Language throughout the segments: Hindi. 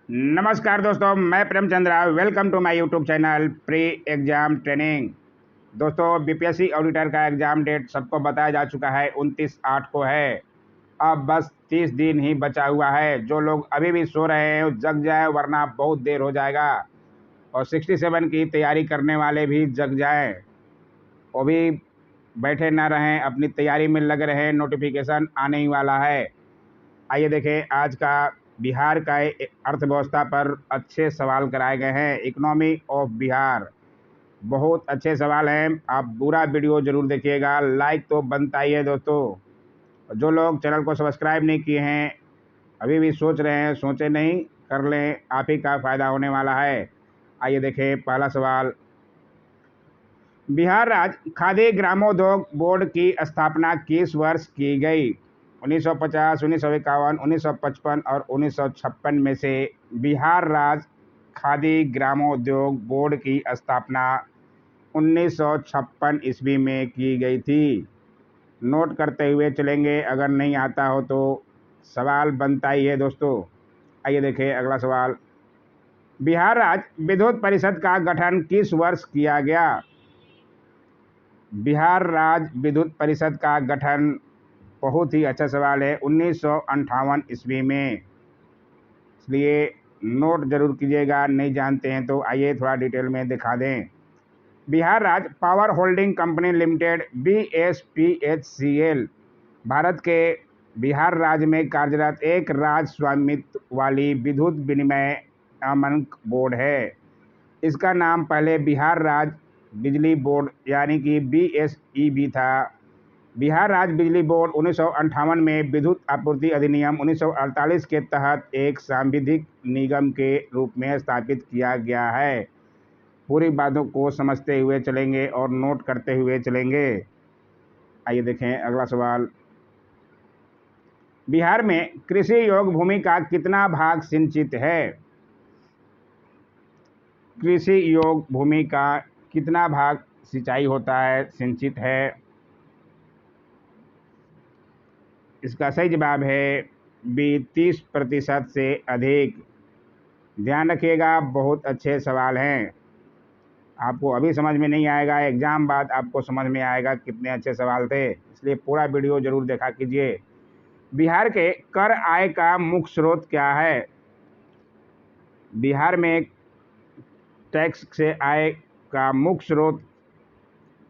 नमस्कार दोस्तों, मैं Premchandra. Welcome to my YouTube channel pre exam training. दोस्तों, बीपीएससी ऑडिटर का एग्ज़ाम डेट सबको बताया जा चुका है, 29/8 को है। अब बस 30 दिन ही बचा हुआ है। जो लोग अभी भी सो रहे हैं जग जाए, वरना बहुत देर हो जाएगा। और 67 की तैयारी करने वाले भी जग जाएं, वो भी बैठे ना रहें, अपनी तैयारी में लगे रहें। नोटिफिकेशन आने ही वाला है। आइए देखें, आज का बिहार का अर्थव्यवस्था पर अच्छे सवाल कराए गए हैं। इकोनॉमी ऑफ बिहार, बहुत अच्छे सवाल हैं। आप पूरा वीडियो जरूर देखिएगा। लाइक तो बनता ही है दोस्तों। जो लोग चैनल को सब्सक्राइब नहीं किए हैं, अभी भी सोच रहे हैं, सोचे नहीं, कर लें, आप ही का फायदा होने वाला है। आइए देखें, पहला सवाल। बिहार राज्य खादी ग्रामोद्योग बोर्ड की स्थापना किस वर्ष की गई? 1950, 1951, 1955 और 1956 में से बिहार राज्य खादी ग्रामोद्योग बोर्ड की स्थापना 1956 ईस्वी में की गई थी। नोट करते हुए चलेंगे, अगर नहीं आता हो तो सवाल बनता ही है दोस्तों। आइए देखें अगला सवाल। बिहार राज्य विद्युत परिषद का गठन किस वर्ष किया गया? बिहार राज्य विद्युत परिषद का गठन, बहुत ही अच्छा सवाल है, 1958 ईस्वी में। इसलिए नोट जरूर कीजिएगा, नहीं जानते हैं तो आइए थोड़ा डिटेल में दिखा दें। बिहार राज्य power holding company limited BSPHCL Bharat के बिहार राज्य में कार्यरत एक राज्य स्वामित्व वाली विद्युत विनिमय मानक बोर्ड है। इसका नाम पहले बिहार राज्य बिजली बोर्ड यानी कि BSEB था। बिहार राज्य बिजली बोर्ड 1958 में विद्युत आपूर्ति अधिनियम 1948 के तहत एक सांविधिक निगम के रूप में स्थापित किया गया है। पूरी बातों को समझते हुए चलेंगे और नोट करते हुए चलेंगे। आइए देखें अगला सवाल। बिहार में कृषि योग्य भूमि का कितना भाग सिंचित है? कृषि योग्य भूमि का कितना भाग सिंचाई होता है, सिंचित है? इसका सही जवाब है बी, 30% से अधिक। ध्यान रखिएगा, बहुत अच्छे सवाल हैं। आपको अभी समझ में नहीं आएगा, एग्जाम बाद आपको समझ में आएगा कितने अच्छे सवाल थे। इसलिए पूरा वीडियो जरूर देखा कीजिए। बिहार के कर आय का मुख्य स्रोत क्या है? बिहार में टैक्स से आय का मुख्य स्रोत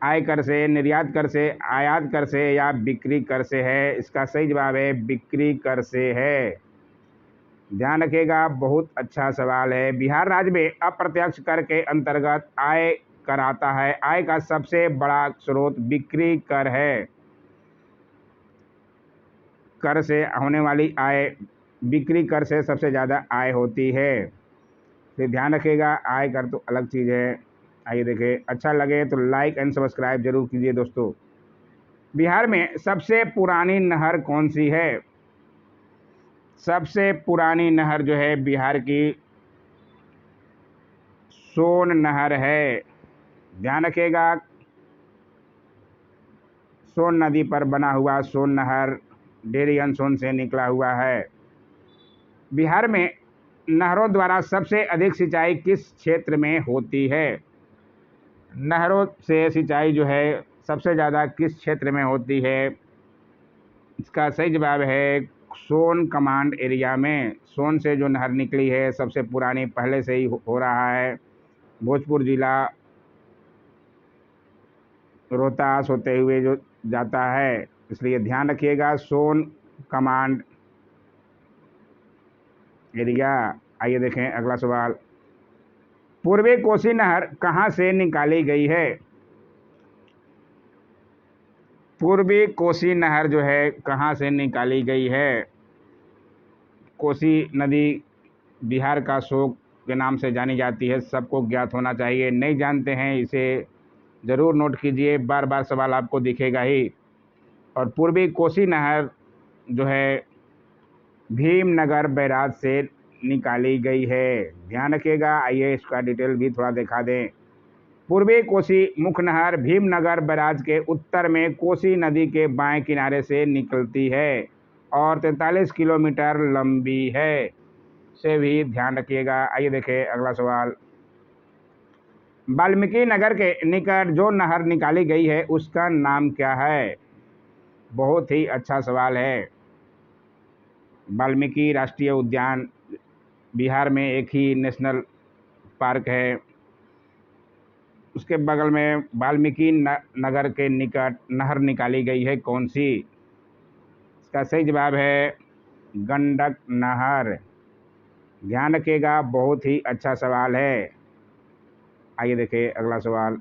आय कर से, निर्यात कर से, आयात कर से या बिक्री कर से है? इसका सही जवाब है बिक्री कर से है। ध्यान रखिएगा, बहुत अच्छा सवाल है। बिहार राज्य में अप्रत्यक्ष कर के अंतर्गत आय कर आता है। आय का सबसे बड़ा स्रोत बिक्री कर है। कर से होने वाली आय, बिक्री कर से सबसे ज़्यादा आय होती है। फिर ध्यान रखिएगा, आय कर तो अलग चीज़ है। आइए देखें, अच्छा लगे तो लाइक एंड सब्सक्राइब जरूर कीजिए दोस्तों। बिहार में सबसे पुरानी नहर कौन सी है? सबसे पुरानी नहर जो है बिहार की, सोन नहर है। ध्यान रखिएगा, सोन नदी पर बना हुआ सोन नहर डेरी सोन से निकला हुआ है। बिहार में नहरों द्वारा सबसे अधिक सिंचाई किस क्षेत्र में होती है? नहरों से सिंचाई जो है सबसे ज़्यादा किस क्षेत्र में होती है? इसका सही जवाब है सोन कमांड एरिया में। सोन से जो नहर निकली है सबसे पुरानी, पहले से ही हो रहा है। भोजपुर जिला रोहतास होते हुए जो जाता है, इसलिए ध्यान रखिएगा, सोन कमांड एरिया। आइए देखें अगला सवाल। पूर्वी कोसी नहर कहाँ से निकाली गई है? पूर्वी कोसी नहर जो है कहाँ से निकाली गई है? कोसी नदी बिहार का शोक के नाम से जानी जाती है, सबको ज्ञात होना चाहिए। नहीं जानते हैं इसे ज़रूर नोट कीजिए, बार बार सवाल आपको दिखेगा ही। और पूर्वी कोसी नहर जो है भीमनगर बैराज से निकाली गई है। ध्यान रखिएगा, आइए इसका डिटेल भी थोड़ा दिखा दें। पूर्वी कोसी मुख्य नहर भीमनगर बैराज के उत्तर में कोसी नदी के बाएं किनारे से निकलती है और 43 किलोमीटर लंबी है। से भी ध्यान रखिएगा। आइए देखें अगला सवाल। वाल्मीकि नगर के निकट जो नहर निकाली गई है उसका नाम क्या है? बहुत ही अच्छा सवाल है। वाल्मीकि राष्ट्रीय उद्यान बिहार में एक ही नेशनल पार्क है। उसके बगल में वाल्मीकि नगर के निकट नहर निकाली गई है, कौन सी? इसका सही जवाब है गंडक नहर। ध्यान रखिएगा, बहुत ही अच्छा सवाल है। आइए देखिए अगला सवाल।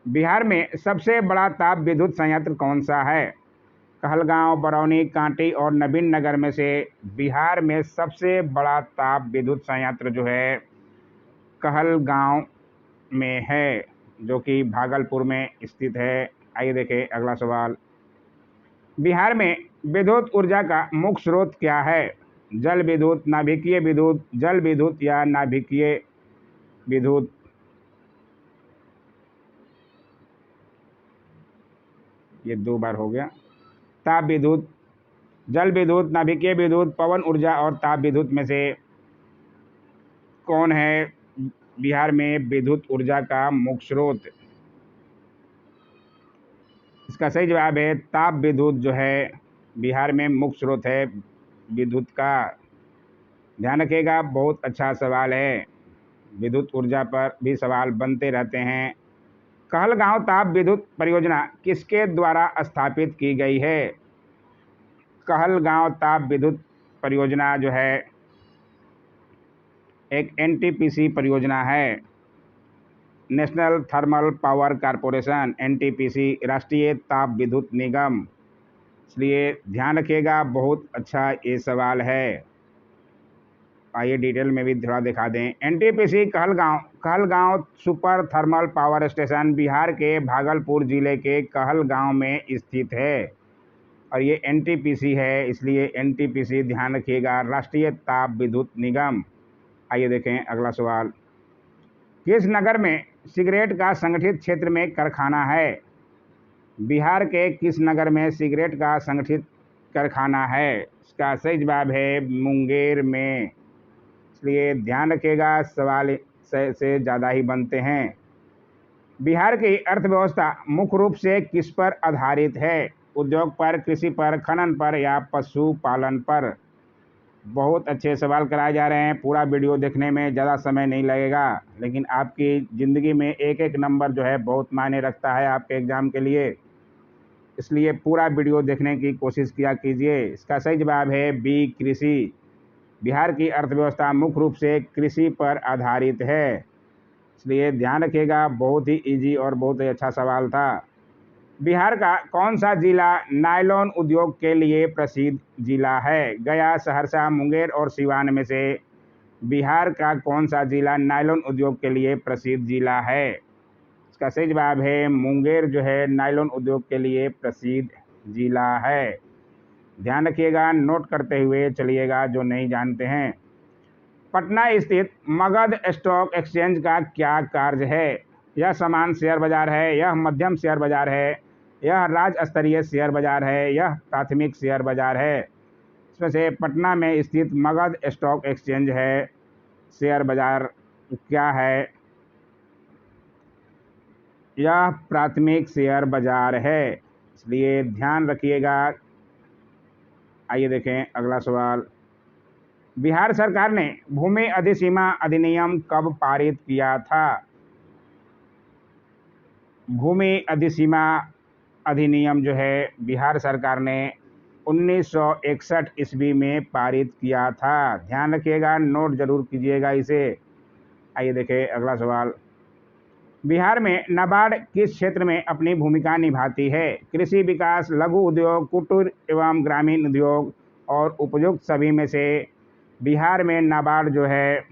बिहार में सबसे बड़ा ताप विद्युत संयंत्र कौन सा है? कहलगांव, बरौनी, कांटी और नवीन नगर में से बिहार में सबसे बड़ा ताप विद्युत संयंत्र जो है कहलगांव में है, जो कि भागलपुर में स्थित है। आइए देखें अगला सवाल। बिहार में विद्युत ऊर्जा का मुख्य स्रोत क्या है? जल विद्युत, नाभिकीय विद्युत, जल विद्युत या नाभिकीय विद्युत? ये 2 बार हो गया। ताप विद्युत, जल विद्युत, नाभिकीय विद्युत, पवन ऊर्जा और ताप विद्युत में से कौन है बिहार में विद्युत ऊर्जा का मुख्य स्रोत? इसका सही जवाब है ताप विद्युत जो है बिहार में मुख्य स्रोत है विद्युत का। ध्यान रखिएगा, बहुत अच्छा सवाल है। विद्युत ऊर्जा पर भी सवाल बनते रहते हैं। कहलगांव ताप विद्युत परियोजना किसके द्वारा स्थापित की गई है? कहलगांव ताप विद्युत परियोजना जो है एक एनटीपीसी परियोजना है। National thermal power corporation, NTPC, राष्ट्रीय ताप विद्युत निगम। इसलिए ध्यान रखिएगा, बहुत अच्छा ये सवाल है। आइए डिटेल में भी थोड़ा दिखा दें। NTPC Kahalgaon super thermal power station Bihar के भागलपुर जिले के कहलगांव में स्थित है और ये एनटीपीसी है, इसलिए एनटीपीसी ध्यान रखिएगा, राष्ट्रीय ताप विद्युत निगम। आइए देखें अगला सवाल। किस नगर में सिगरेट का संगठित क्षेत्र में कारखाना है? बिहार के किस नगर में सिगरेट का संगठित कारखाना है? इसका सही जवाब है मुंगेर में। इसलिए ध्यान रखिएगा, सवाल से ज़्यादा ही बनते हैं। बिहार की अर्थव्यवस्था मुख्य रूप से किस पर आधारित है? उद्योग पर, कृषि पर, खनन पर या पशुपालन पर? बहुत अच्छे सवाल कराए जा रहे हैं। पूरा वीडियो देखने में ज़्यादा समय नहीं लगेगा, लेकिन आपकी ज़िंदगी में एक एक नंबर जो है बहुत मायने रखता है आपके एग्ज़ाम के लिए, इसलिए पूरा वीडियो देखने की कोशिश किया कीजिए। इसका सही जवाब है बी, कृषि। बिहार की अर्थव्यवस्था मुख्य रूप से कृषि पर आधारित है, इसलिए ध्यान रखिएगा, बहुत ही इजी और बहुत ही अच्छा सवाल था। बिहार का कौन सा जिला नायलॉन उद्योग के लिए प्रसिद्ध जिला है? गया, सहरसा, मुंगेर और सिवान में से बिहार का कौन सा जिला नायलॉन उद्योग के लिए प्रसिद्ध जिला है? इसका सही जवाब है मुंगेर जो है नायलॉन उद्योग के लिए प्रसिद्ध जिला है। ध्यान रखिएगा, नोट करते हुए चलिएगा जो नहीं जानते हैं। पटना स्थित मगध स्टॉक एक्सचेंज का क्या कार्य है? यह समान शेयर बाजार है, यह मध्यम शेयर बाजार है, यह राज्य स्तरीय शेयर बाजार है, यह प्राथमिक शेयर बाजार है? इसमें से पटना में स्थित मगध स्टॉक एक्सचेंज है शेयर बाजार क्या है? यह प्राथमिक शेयर बाजार है, इसलिए ध्यान रखिएगा। आइए देखें अगला सवाल। बिहार सरकार ने भूमि अधिसीमा अधिनियम कब पारित किया था? भूमि अधिसीमा अधिनियम जो है बिहार सरकार ने 1961 ईस्वी में पारित किया था। ध्यान रखिएगा, नोट जरूर कीजिएगा इसे। आइए देखें अगला सवाल। बिहार में नाबार्ड किस क्षेत्र में अपनी भूमिका निभाती है? कृषि विकास, लघु उद्योग, कुटीर एवं ग्रामीण उद्योग और उपयुक्त सभी में से बिहार में नाबार्ड जो है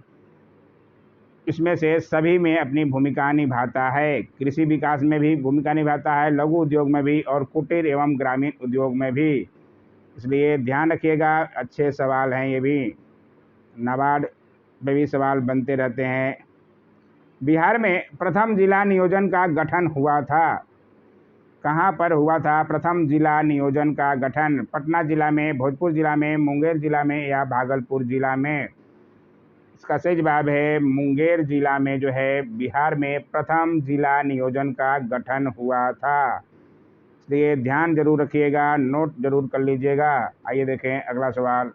इसमें से सभी में अपनी भूमिका निभाता है। कृषि विकास में भी भूमिका निभाता है, लघु उद्योग में भी और कुटीर एवं ग्रामीण उद्योग में भी, इसलिए ध्यान रखिएगा, अच्छे सवाल हैं ये भी। नाबार्ड में भी सवाल बनते रहते हैं। बिहार में प्रथम जिला नियोजन का गठन हुआ था, कहाँ पर हुआ था प्रथम जिला नियोजन का गठन? पटना जिला में, भोजपुर जिला में, मुंगेर जिला में या भागलपुर जिला में? इसका सही जवाब है मुंगेर जिला में जो है बिहार में प्रथम जिला नियोजन का गठन हुआ था। इसलिए ध्यान जरूर रखिएगा, नोट जरूर कर लीजिएगा। आइए देखें अगला सवाल।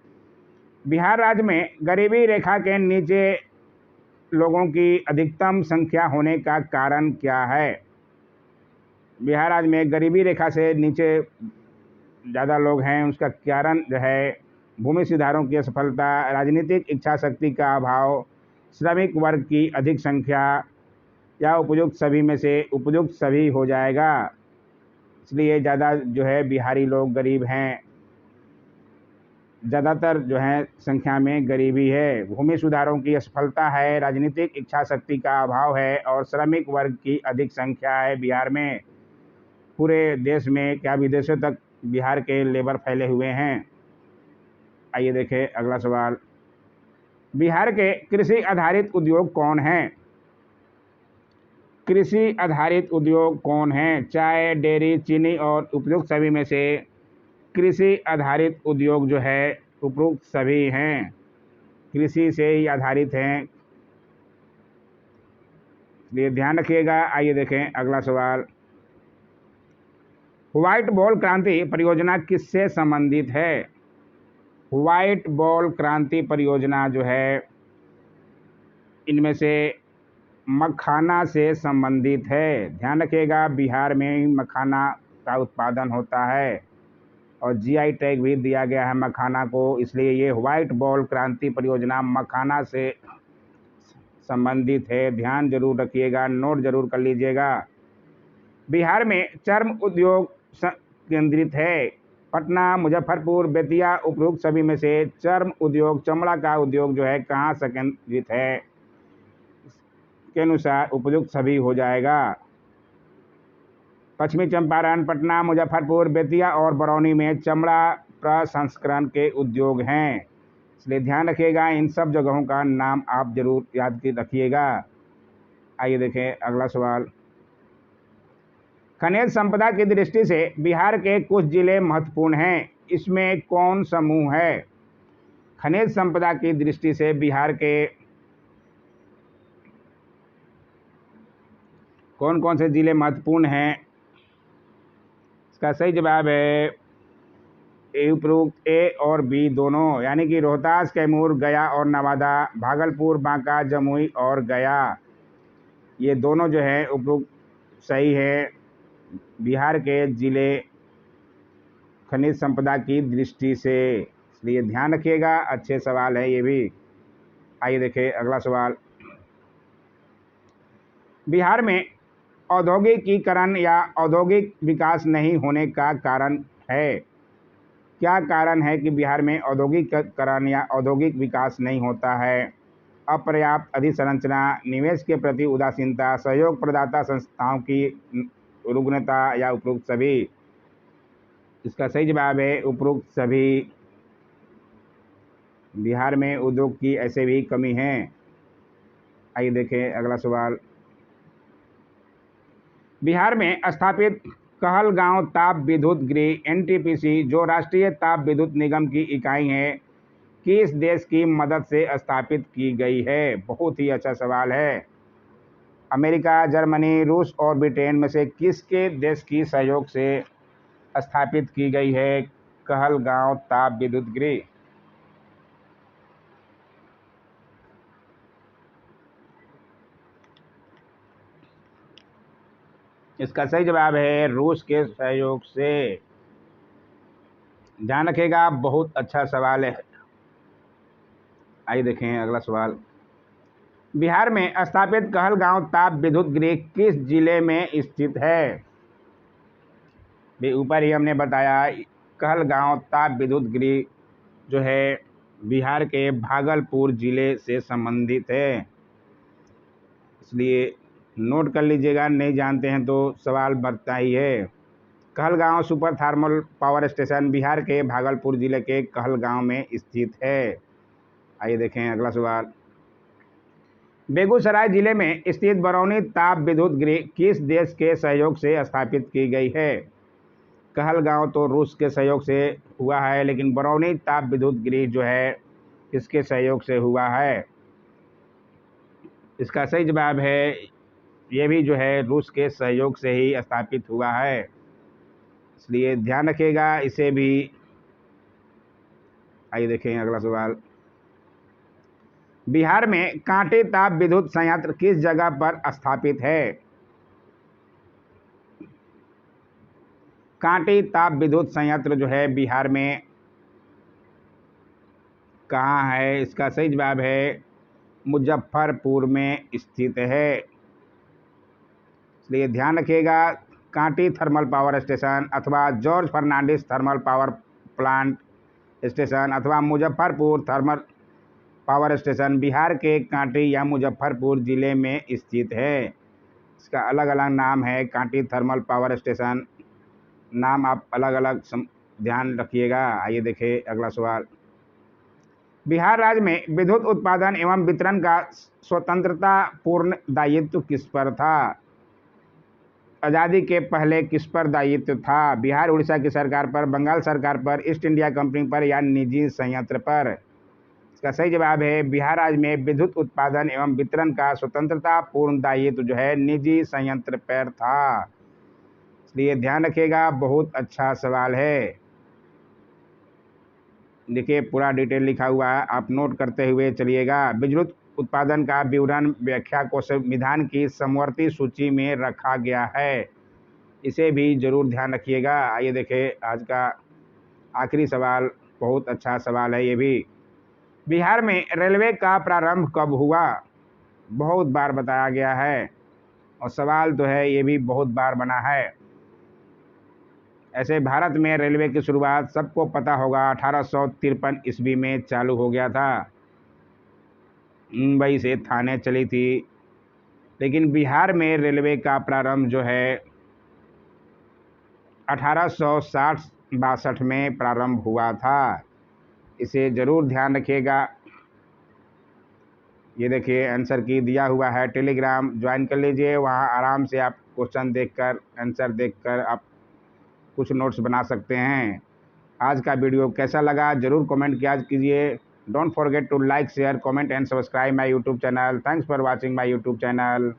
बिहार राज्य में गरीबी रेखा के नीचे लोगों की अधिकतम संख्या होने का कारण क्या है? बिहार राज्य में गरीबी रेखा से नीचे ज़्यादा लोग हैं, उसका कारण जो है भूमि सुधारों की असफलता, राजनीतिक इच्छा शक्ति का अभाव, श्रमिक वर्ग की अधिक संख्या या उपयुक्त सभी में से उपयुक्त सभी हो जाएगा। इसलिए ज़्यादा जो है बिहारी लोग गरीब हैं, ज़्यादातर जो है संख्या में गरीबी है। भूमि सुधारों की असफलता है, राजनीतिक इच्छा शक्ति का अभाव है और श्रमिक वर्ग की अधिक संख्या है बिहार में। पूरे देश में क्या विदेशों तक बिहार के लेबर फैले हुए हैं। आइए देखें अगला सवाल। बिहार के कृषि आधारित उद्योग कौन हैं? कृषि आधारित उद्योग कौन हैं? चाय, डेयरी, चीनी और उपयुक्त सभी में से कृषि आधारित उद्योग जो है उपयुक्त सभी हैं, कृषि से ही आधारित हैं, इसलिए ध्यान रखिएगा। आइए देखें अगला सवाल। व्हाइट बॉल क्रांति परियोजना किससे संबंधित है? व्हाइट बॉल क्रांति परियोजना जो है इनमें से मखाना से संबंधित है। ध्यान रखिएगा, बिहार में मखाना का उत्पादन होता है और जीआई टैग भी दिया गया है मखाना को, इसलिए ये व्हाइट बॉल क्रांति परियोजना मखाना से संबंधित है। ध्यान जरूर रखिएगा, नोट जरूर कर लीजिएगा। बिहार में चर्म उद्योग केंद्रित है। पटना, मुजफ्फरपुर, बेतिया उपयुक्त सभी में से चर्म उद्योग, चमड़ा का उद्योग जो है कहाँ से केंद्रित है? के अनुसार उपयुक्त सभी हो जाएगा। पश्चिमी चंपारण, पटना, मुजफ्फरपुर, बेतिया और बरौनी में चमड़ा प्रसंस्करण के उद्योग हैं, इसलिए ध्यान रखिएगा। इन सब जगहों का नाम आप जरूर याद रखिएगा। आइए देखें अगला सवाल। खनिज संपदा की दृष्टि से बिहार के कुछ जिले महत्वपूर्ण हैं, इसमें कौन समूह है? खनिज संपदा की दृष्टि से बिहार के कौन कौन से जिले महत्वपूर्ण हैं? इसका सही जवाब है उपयुक्त ए और बी दोनों, यानी कि रोहतास, कैमूर, गया और नवादा, भागलपुर, बांका, जमुई और गया, ये दोनों जो है उपयुक्त सही है बिहार के जिले खनिज संपदा की दृष्टि से, इसलिए ध्यान रखिएगा। अच्छे सवाल है ये भी। आइए देखें अगला सवाल। बिहार में औद्योगिकीकरण या औद्योगिक विकास नहीं होने का कारण है? क्या कारण है कि बिहार में औद्योगिकीकरण या औद्योगिक विकास नहीं होता है? अपर्याप्त अधिसंरचना, निवेश के प्रति उदासीनता, सहयोग प्रदाता संस्थाओं की रुग्णता या उपरोक्त सभी? इसका सही जवाब है उपरोक्त सभी। बिहार में उद्योग की ऐसे भी कमी है। आइए देखें अगला सवाल। बिहार में स्थापित कहलगांव ताप विद्युत गृह एनटीपीसी जो राष्ट्रीय ताप विद्युत निगम की इकाई है, किस देश की मदद से स्थापित की गई है? बहुत ही अच्छा सवाल है। अमेरिका, जर्मनी, रूस और ब्रिटेन में से किसके देश की सहयोग से स्थापित की गई है कहलगांव ताप विद्युत गृह? इसका सही जवाब है रूस के सहयोग से। ध्यान रखिएगा, बहुत अच्छा सवाल है। आइए देखें अगला सवाल। बिहार में स्थापित कहलगांव ताप विद्युत गृह किस जिले में स्थित है? भी ऊपर ही हमने बताया कहलगांव ताप विद्युत गृह जो है बिहार के भागलपुर जिले से संबंधित है, इसलिए नोट कर लीजिएगा। नहीं जानते हैं तो सवाल बढ़ता ही है। Kahalgaon super thermal power station Bihar के भागलपुर जिले के कहलगांव में स्थित है। आइए देखें अगला सवाल। बेगूसराय जिले में स्थित बरौनी ताप विद्युत गृह किस देश के सहयोग से स्थापित की गई है? कहलगांव तो रूस के सहयोग से हुआ है, लेकिन बरौनी ताप विद्युत गृह जो है किसके सहयोग से हुआ है? इसका सही जवाब है, ये भी जो है रूस के सहयोग से ही स्थापित हुआ है, इसलिए ध्यान रखिएगा इसे भी। आइए देखें अगला सवाल। बिहार में कांटे ताप विद्युत संयंत्र किस जगह पर स्थापित है? कांटे ताप विद्युत संयंत्र जो है बिहार में कहाँ है? इसका सही जवाब है मुजफ्फरपुर में स्थित है, इसलिए ध्यान रखिएगा। कांटी थर्मल पावर स्टेशन अथवा George Fernandes thermal power plant station अथवा Muzaffarpur thermal power station Bihar के कांटी या मुजफ्फरपुर जिले में स्थित है। इसका अलग अलग नाम है, कांटी थर्मल पावर स्टेशन, नाम आप अलग अलग ध्यान रखिएगा। आइए देखें अगला सवाल। बिहार राज्य में विद्युत उत्पादन एवं वितरण का स्वतंत्रता पूर्ण दायित्व किस पर था? आज़ादी के पहले किस पर दायित्व था? बिहार उड़ीसा की सरकार पर, बंगाल सरकार पर, ईस्ट इंडिया कंपनी पर या निजी संयंत्र पर? इसका सही जवाब है बिहार राज्य में विद्युत उत्पादन एवं वितरण का स्वतंत्रता पूर्ण दायित्व जो है निजी संयंत्र पर था, इसलिए ध्यान रखिएगा। बहुत अच्छा सवाल है, देखिए पूरा डिटेल लिखा हुआ है, आप नोट करते हुए चलिएगा। विद्युत उत्पादन का विवरण व्याख्या को संविधान की समवर्ती सूची में रखा गया है, इसे भी जरूर ध्यान रखिएगा। आइए देखें आज का आखिरी सवाल, बहुत अच्छा सवाल है ये भी। बिहार में रेलवे का प्रारंभ कब हुआ? बहुत बार बताया गया है और सवाल तो है ये भी बहुत बार बना है। ऐसे भारत में रेलवे की शुरुआत सबको पता होगा 1853 ईस्वी में चालू हो गया था, मुंबई से थाने चली थी। लेकिन बिहार में रेलवे का प्रारंभ जो है 1860-62 में प्रारंभ हुआ था, इसे ज़रूर ध्यान रखिएगा। ये देखिए आंसर की दिया हुआ है, टेलीग्राम ज्वाइन कर लीजिए, वहाँ आराम से आप क्वेश्चन देखकर आंसर देखकर आप कुछ नोट्स बना सकते हैं। आज का वीडियो कैसा लगा ज़रूर कमेंट किया कीजिए। Don't forget to like share comment and subscribe my YouTube channel. Thanks for watching my YouTube channel.